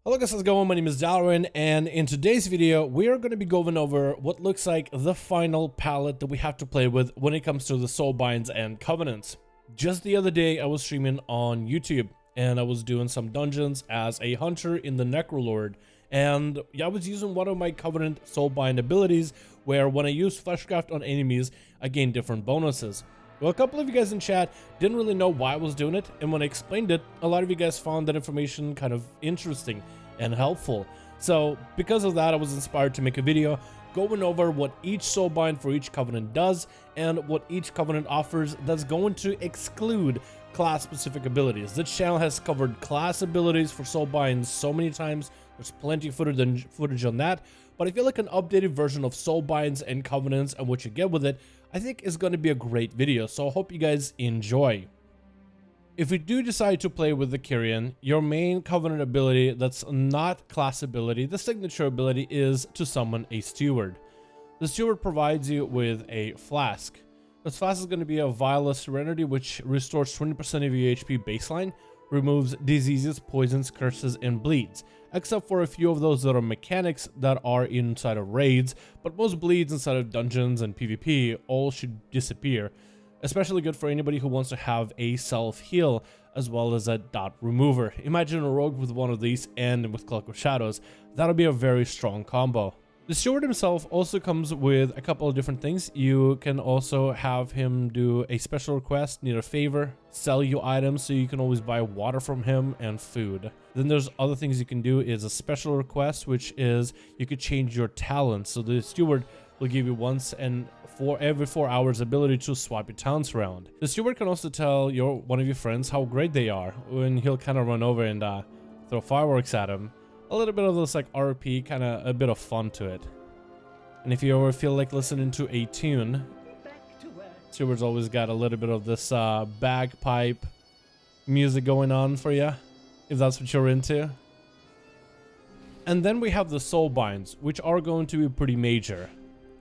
Hello guys, how's it going? My name is Dalaran, and in today's video we are going to be going over what looks like the final palette that we have to play with when it comes to the Soulbinds and Covenants. Just the other day I was streaming on YouTube and I was doing some dungeons as a hunter in the Necrolord, and I was using one of my Covenant Soulbind abilities where when I use Fleshcraft on enemies I gain different bonuses. Well, a couple of you guys in chat didn't really know why I was doing it, and when I explained it, a lot of you guys found that information kind of interesting and helpful. So because of that, I was inspired to make a video going over what each Soulbind for each Covenant does and what each Covenant offers that's going to exclude class-specific abilities. This channel has covered class abilities for Soulbinds so many times. There's plenty of footage on that, but I feel like an updated version of Soulbinds and Covenants and what you get with it, I think is going to be a great video, so I hope you guys enjoy. If you do decide to play with the Kyrian, your main Covenant ability that's not class ability, the signature ability, is to summon a Steward. The Steward provides you with a flask. This flask is going to be a Vial of Serenity, which restores 20% of your HP baseline, removes diseases, poisons, curses, and bleeds, except for a few of those that are mechanics that are inside of raids, but most bleeds inside of dungeons and PvP all should disappear. Especially good for anybody who wants to have a self-heal as well as a dot remover. Imagine a rogue with one of these and with Cloak of Shadows. That'll be a very strong combo. The Steward himself also comes with a couple of different things. You can also have him do a special request, need a favor, sell you items so you can always buy water from him and food. Then there's other things you can do is a special request, which is you could change your talents. So the Steward will give you once and for every 4 hours ability to swap your talents around. The Steward can also tell one of your friends how great they are, and he'll kind of run over and throw fireworks at him. A little bit of this like RP, kind of a bit of fun to it. And if you ever feel like listening to a tune, Steward's always got a little bit of this bagpipe music going on for you, if that's what you're into. And then we have the Soulbinds, which are going to be pretty major.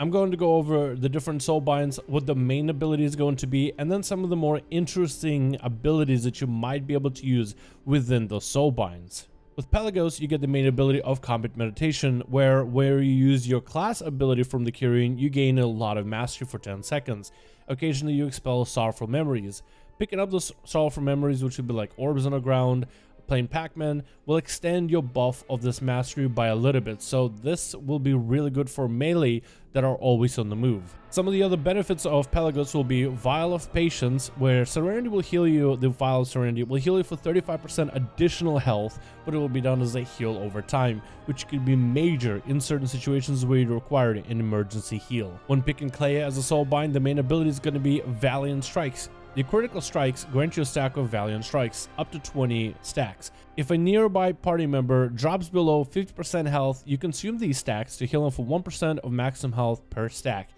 I'm going to go over the different Soulbinds, what the main ability is going to be, and then some of the more interesting abilities that you might be able to use within those Soulbinds. With Pelagos, you get the main ability of Combat Meditation, where you use your class ability from the Kyrian, you gain a lot of mastery for 10 seconds. Occasionally, you expel sorrowful memories. Picking up those sorrowful memories, which would be like orbs on the ground, playing Pac-Man, will extend your buff of this mastery by a little bit, so this will be really good for melee that are always on the move. Some of the other benefits of Pelagos will be Vial of Patience, where Serenity will heal you. The Vial of Serenity will heal you for 35% additional health, but it will be done as a heal over time, which could be major in certain situations where you require an emergency heal. When picking Kleia as a Soulbind, the main ability is going to be Valiant Strikes. The critical strikes grant you a stack of Valiant Strikes, up to 20 stacks. If a nearby party member drops below 50% health, you consume these stacks to heal them for 1% of maximum health per stack.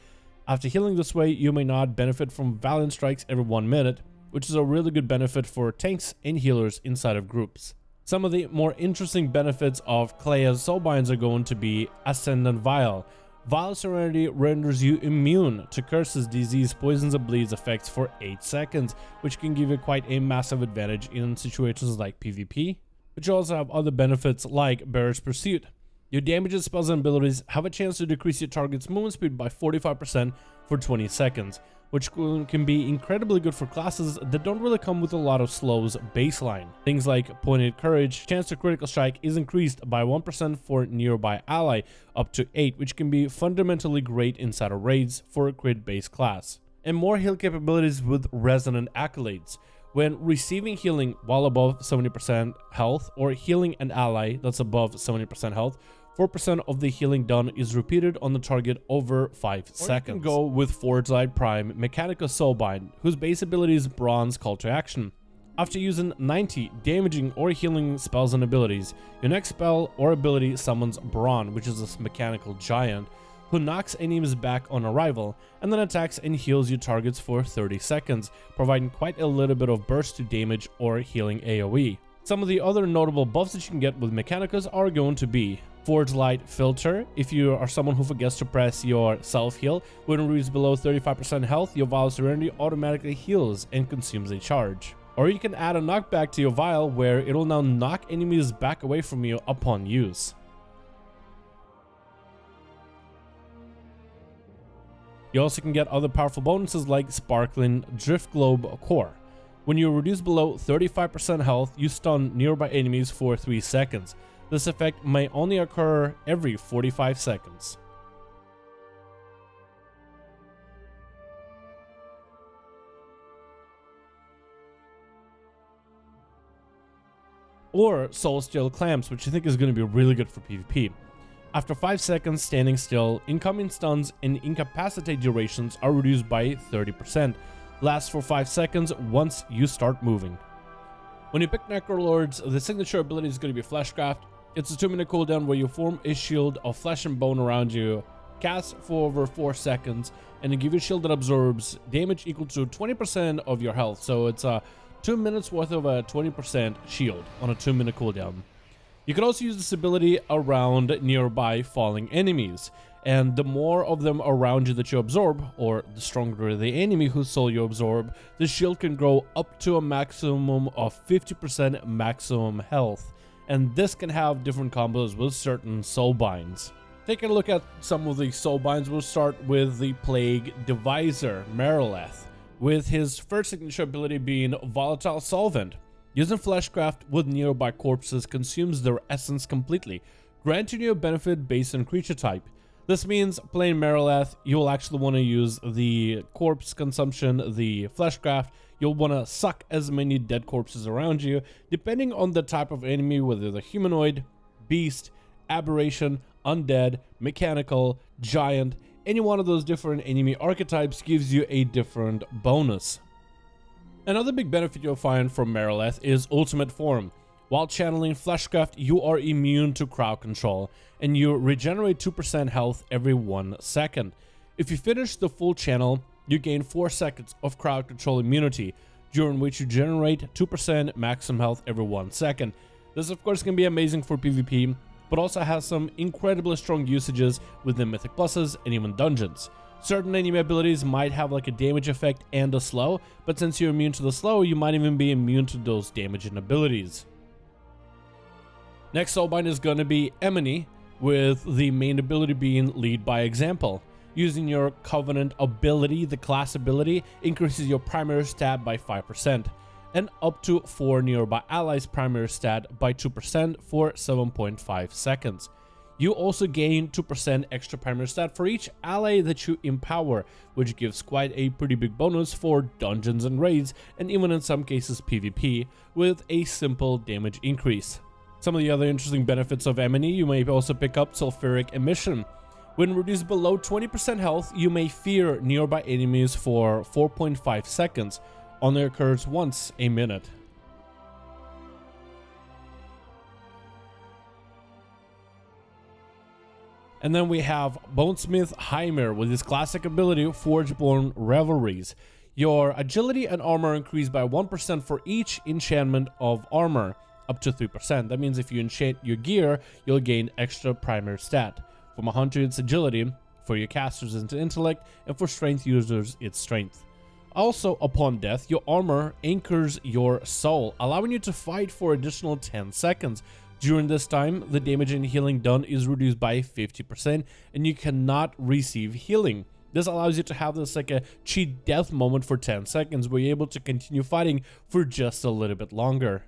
After healing this way, you may not benefit from Valiant Strikes every 1 minute, which is a really good benefit for tanks and healers inside of groups. Some of the more interesting benefits of Kleia's Soulbinds are going to be Ascendant Vial. Vial of Serenity renders you immune to curses, disease, poisons, and bleeds effects for 8 seconds, which can give you quite a massive advantage in situations like PvP. But you also have other benefits like Bearer's Pursuit. Your damages, spells, and abilities have a chance to decrease your target's movement speed by 45% for 20 seconds, which can be incredibly good for classes that don't really come with a lot of slows baseline. Things like Pointed Courage, chance to critical strike is increased by 1% for nearby ally, up to 8, which can be fundamentally great inside of raids for a crit-based class. And more heal capabilities with Resonant Accolades. When receiving healing while above 70% health, or healing an ally that's above 70% health, 4% of the healing done is repeated on the target over 5 seconds. You can go with Forgelight Prime Mikanikos Soulbind, whose base ability is Bronze Call to Action. After using 90 damaging or healing spells and abilities, your next spell or ability summons Brawn, which is this mechanical giant, who knocks enemies back on arrival, and then attacks and heals your targets for 30 seconds, providing quite a little bit of burst to damage or healing AoE. Some of the other notable buffs that you can get with Mikanikos are going to be Forgelight Filter. If you are someone who forgets to press your self-heal, when it reaches below 35% health, your Vial of Serenity automatically heals and consumes a charge. Or you can add a knockback to your vial where it'll now knock enemies back away from you upon use. You also can get other powerful bonuses like Sparkling Drift Globe Core. When you reduce below 35% health, you stun nearby enemies for 3 seconds. This effect may only occur every 45 seconds. Or Soul Steel Clamps, which I think is going to be really good for PvP. After 5 seconds standing still, incoming stuns and incapacitate durations are reduced by 30%. Lasts for 5 seconds once you start moving. When you pick Necrolords, the signature ability is going to be Fleshcraft. It's a 2-minute cooldown where you form a shield of flesh and bone around you, cast for over 4 seconds, and then give you a shield that absorbs damage equal to 20% of your health. So it's a 2 minutes worth of a 20% shield on a 2-minute cooldown. You can also use this ability around nearby falling enemies, and the more of them around you that you absorb, or the stronger the enemy whose soul you absorb, the shield can grow up to a maximum of 50% maximum health, and this can have different combos with certain Soulbinds. Taking a look at some of the Soulbinds, we'll start with the Plague Deviser, Merileth, with his first signature ability being Volatile Solvent. Using Fleshcraft with nearby corpses consumes their essence completely, granting you a benefit based on creature type. This means playing Merileth, you'll actually want to use the corpse consumption, the Fleshcraft. You'll want to suck as many dead corpses around you, depending on the type of enemy, whether they're humanoid, beast, aberration, undead, mechanical, giant. Any one of those different enemy archetypes gives you a different bonus. Another big benefit you'll find from Merileth is Ultimate Form. While channeling Fleshcraft, you are immune to crowd control, and you regenerate 2% health every 1 second. If you finish the full channel, you gain 4 seconds of crowd control immunity, during which you generate 2% maximum health every 1 second. This of course can be amazing for PvP, but also has some incredibly strong usages within Mythic Pluses and even dungeons. Certain enemy abilities might have like a damage effect and a slow, but since you're immune to the slow, you might even be immune to those damaging abilities. Next Soulbind is going to be Emily, with the main ability being Lead by Example. Using your Covenant ability, the class ability increases your primary stat by 5%, and up to 4 nearby allies' primary stat by 2% for 7.5 seconds. You also gain 2% extra primary stat for each ally that you empower, which gives quite a pretty big bonus for dungeons and raids, and even in some cases PvP, with a simple damage increase. Some of the other interesting benefits of Emily, you may also pick up Sulfuric Emission. When reduced below 20% health, you may fear nearby enemies for 4.5 seconds, only occurs once a minute. And then we have Bonesmith Hymir with his classic ability, Forgeborn Revelries. Your agility and armor increase by 1% for each enchantment of armor, up to 3%. That means if you enchant your gear, you'll gain extra primary stat. From a hunter, it's agility, for your casters, it's intellect, and for strength users, it's strength. Also, upon death, your armor anchors your soul, allowing you to fight for additional 10 seconds. During this time, the damage and healing done is reduced by 50%, and you cannot receive healing. This allows you to have this like a cheat death moment for 10 seconds where you're able to continue fighting for just a little bit longer.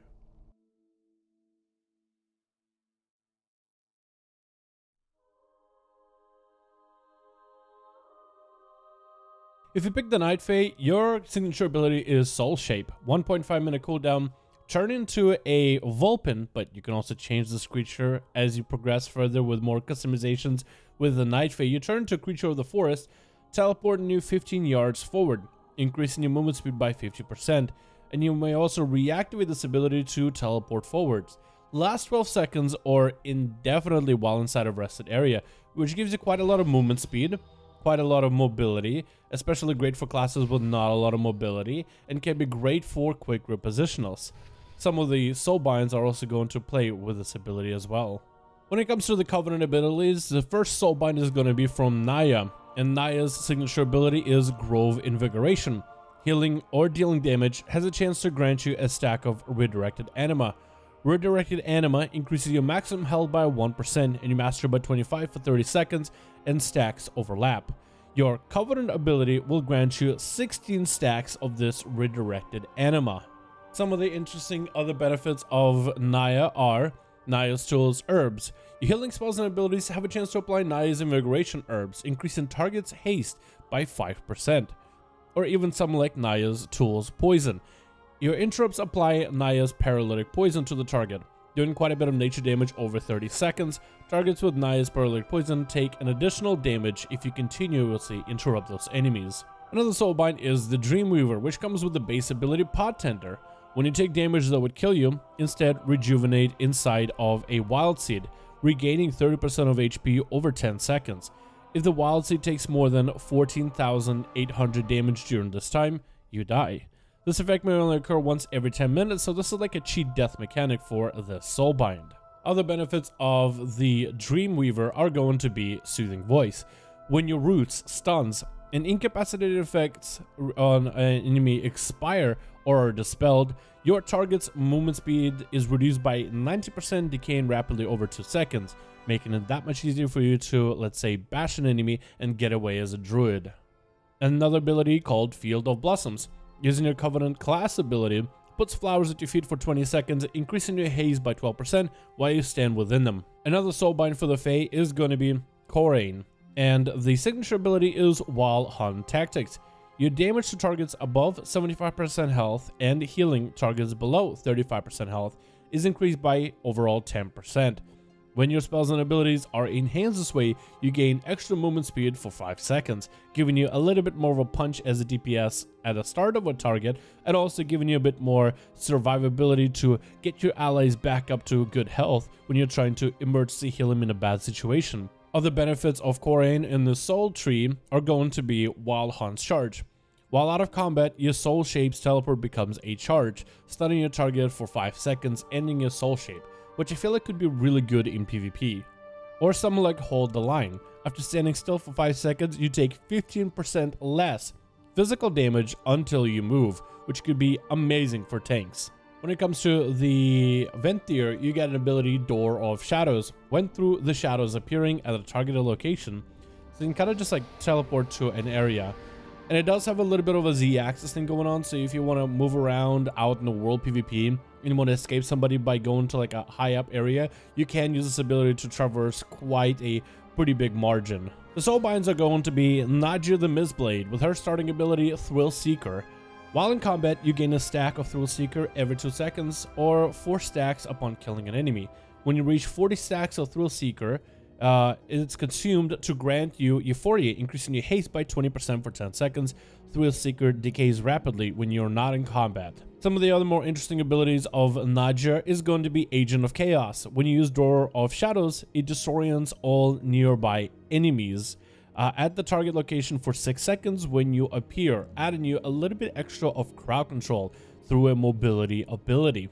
If you pick the Night Fae, your signature ability is Soul Shape. 1.5 minute cooldown. Turn into a Vulpin, but you can also change this creature as you progress further with more customizations. With the Night Fae, you turn into a creature of the forest, teleporting you 15 yards forward, increasing your movement speed by 50%, and you may also reactivate this ability to teleport forwards. Last 12 seconds or indefinitely while inside a rested area, which gives you quite a lot of movement speed, quite a lot of mobility, especially great for classes with not a lot of mobility, and can be great for quick repositionals. Some of the Soulbinds are also going to play with this ability as well. When it comes to the Covenant abilities, the first Soulbind is going to be from Naya, and Naya's signature ability is Grove Invigoration. Healing or dealing damage has a chance to grant you a stack of redirected anima. Redirected anima increases your maximum health by 1% and your mastery by 25 for 30 seconds, and stacks overlap. Your Covenant ability will grant you 16 stacks of this redirected anima. Some of the interesting other benefits of Naya are Naya's tools, herbs. Your healing spells and abilities have a chance to apply Naya's invigoration herbs, increasing target's haste by 5%. Or even something like Naya's tools, poison. Your interrupts apply Naya's paralytic poison to the target, doing quite a bit of nature damage over 30 seconds. Targets with Naya's paralytic poison take an additional damage if you continuously interrupt those enemies. Another soulbind is the Dreamweaver, which comes with the base ability Pod Tender. When you take damage that would kill you, instead rejuvenate inside of a wild seed, regaining 30% of HP over 10 seconds. If the wild seed takes more than 14,800 damage during this time, you die. This effect may only occur once every 10 minutes, so this is like a cheat death mechanic for the Soulbind. Other benefits of the Dreamweaver are going to be Soothing Voice. When your roots, stuns, and incapacitated effects on an enemy expire or are dispelled, your target's movement speed is reduced by 90%, decaying rapidly over 2 seconds, making it that much easier for you to, let's say, bash an enemy and get away as a druid. Another ability called Field of Blossoms. Using your Covenant class ability, puts flowers at your feet for 20 seconds, increasing your haze by 12% while you stand within them. Another soulbind for the Fae is going to be Kyrian, and the signature ability is Wild Hunt Tactics. Your damage to targets above 75% health and healing targets below 35% health is increased by overall 10%. When your spells and abilities are enhanced this way, you gain extra movement speed for 5 seconds, giving you a little bit more of a punch as a DPS at the start of a target, and also giving you a bit more survivability to get your allies back up to good health when you're trying to emergency heal them in a bad situation. Other benefits of Kyrian in the Soul Tree are going to be Wild Hunt's Charge. While out of combat, your Soul Shape's teleport becomes a charge, stunning your target for 5 seconds, ending your Soul Shape, which I feel like could be really good in PvP. Or something like Hold the Line. After standing still for 5 seconds, you take 15% less physical damage until you move, which could be amazing for tanks. When it comes to the Venthyr, you get an ability Door of Shadows. When through the shadows appearing at a targeted location, so you can kind of just like teleport to an area. And it does have a little bit of a Z-axis thing going on, so if you want to move around out in the world PvP and you want to escape somebody by going to like a high up area, you can use this ability to traverse quite a pretty big margin. The Soulbinds are going to be Nadja the Mistblade with her starting ability Thrill Seeker. While in combat, you gain a stack of Thrill Seeker every 2 seconds or 4 stacks upon killing an enemy. When you reach 40 stacks of Thrill Seeker, it's consumed to grant you Euphoria, increasing your haste by 20% for 10 seconds. Thrill Seeker decays rapidly when you're not in combat. Some of the other more interesting abilities of Nadja is going to be Agent of Chaos. When you use Door of Shadows, it disorients all nearby enemies at the target location for 6 seconds when you appear, adding you a little bit extra of crowd control through a mobility ability.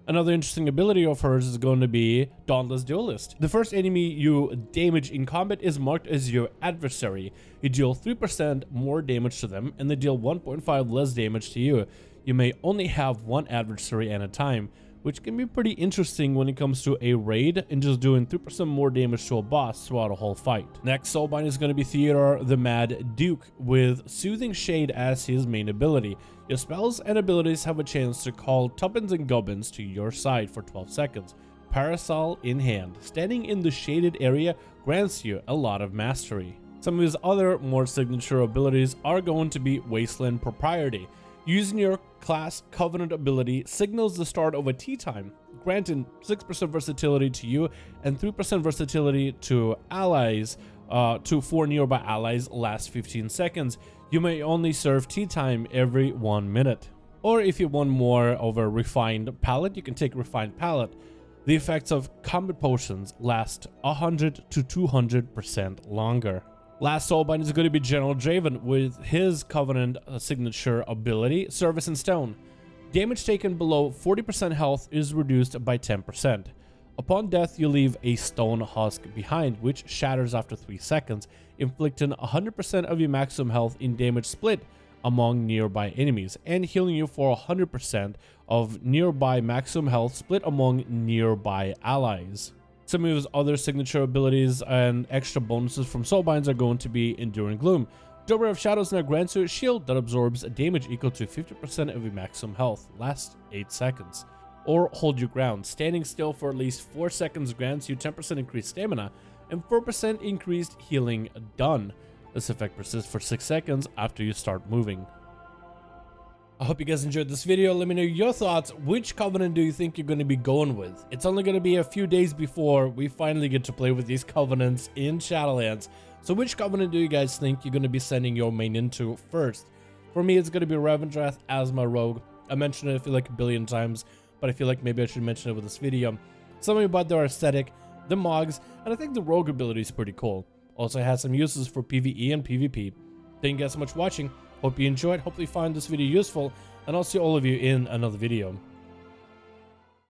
Another interesting ability of hers is going to be Dauntless Duelist. The first enemy you damage in combat is marked as your adversary. You deal 3% more damage to them, and they deal 1.5 less damage to you. You may only have one adversary at a time, which can be pretty interesting when it comes to a raid and just doing 3% more damage to a boss throughout a whole fight. Next soulbind is going to be Theodore the Mad Duke with Soothing Shade as his main ability. Your spells and abilities have a chance to call tuppence and gubbins to your side for 12 seconds. Parasol in hand. Standing in the shaded area grants you a lot of mastery. Some of his other more signature abilities are going to be Wasteland Propriety. Using your class Covenant ability signals the start of a tea time, granting 6% versatility to you and 3% versatility to allies, to 4 nearby allies last 15 seconds. You may only serve tea time every 1 minute. Or if you want more of a refined palette, you can take Refined Palette. The effects of combat potions last 100 to 200% longer. Last soulbind is going to be General Draven with his Covenant signature ability, Service in Stone. Damage taken below 40% health is reduced by 10%. Upon death, you leave a stone husk behind, which shatters after 3 seconds, inflicting 100% of your maximum health in damage split among nearby enemies, and healing you for 100% of nearby maximum health split among nearby allies. Some of his other signature abilities and extra bonuses from Soulbinds are going to be Enduring Gloom. Doorway of Shadows now grants you a shield that absorbs damage equal to 50% of your maximum health, lasts 8 seconds. Or Hold Your Ground. Standing still for at least 4 seconds grants you 10% increased stamina and 4% increased healing done. This effect persists for 6 seconds after you start moving. I hope you guys enjoyed this video. Let me know your thoughts. Which covenant do you think you're going to be going with? It's only going to be a few days before we finally get to play with these covenants in Shadowlands. So which covenant do you guys think you're going to be sending your main into first? For me, it's going to be Revendreth as my rogue. I mentioned it I feel like a billion times, but I feel like maybe I should mention it with this video. Something about their aesthetic, the mogs, and I think the rogue ability is pretty cool. Also, it has some uses for PvE and PvP. Thank you guys so much for watching. Hope you enjoyed. Hopefully you find this video useful, and I'll see all of you in another video.